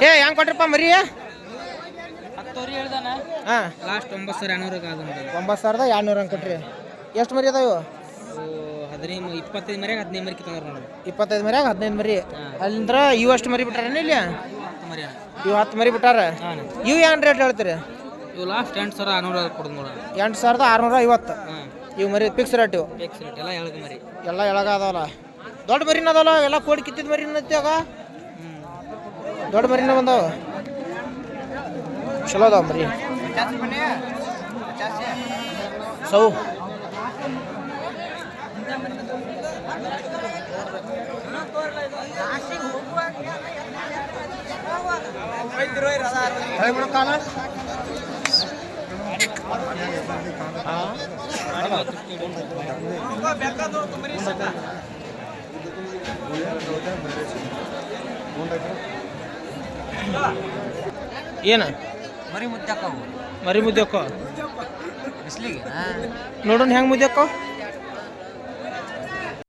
ಏ ಹೆಂಗೆ ಕೊಟ್ರಪ್ಪ ಮರಿ? 10 ಹೇಳ್ದಾನ. ಹಾಂ, ಲಾಸ್ಟ್ 9,200 ಆದ. 9,200 ಹಂಗೆ ಕೊಟ್ರಿ. ಎಷ್ಟು ಮರಿ ಅದಾವು? 25 ಮರಿ 15 ಮರಿ ಕಿತ್ತಂದ್ರೆ ನೋಡಿ. 25 ಮರಿಯಾಗ 15 ಮರಿ. ಅಲ್ಲಿಂದ್ರ ಇವು ಅಷ್ಟು ಮರಿ ಬಿಟ್ಟಾರ ಇಲ್ಲಿ? 10 ಮರಿ. ಇವು 10 ಮರಿ ಬಿಟ್ಟಾರ. ಇವು ಏನು ರೇಟ್ ಹೇಳ್ತೀರಿ? ಇವು ಲಾಸ್ಟ್ 8,600 ಕೊಡೋದು ನೋಡ. 8,650. ಇವು ಮರಿ ಫಿಕ್ಸ್ ರೇಟ್? ಇವು ಫಿಕ್ಸ್ ರೇಟ್ ಎಲ್ಲ ಎಳಗ ಮರಿ. ಎಲ್ಲ ಎಳಗ ಅದಾವಲ್ಲ. ದೊಡ್ಡ ಮರಿನ ಅದಾವಲ್ಲ, ಎಲ್ಲ ಕೋಡಿ ಕಿತ್ತಿದ ಮರಿನ ಆಗ. ದೊಡ್ಡ ಮರಿನ ಬಂದಾವ, ಚಲೋ ಅದಾವ ಮರಿ. ಸೌ ಏನು ಮರಿ ಮುದ್ದಕ್ಕವು. ಮರಿ ಮುದ್ದೆಕ್ಕೋ ಬಿಸ್ಲಿಗೆ ನೋಡೋಣ ಹೆಂಗೆ ಮುದ್ದೆಕ್ಕೋ.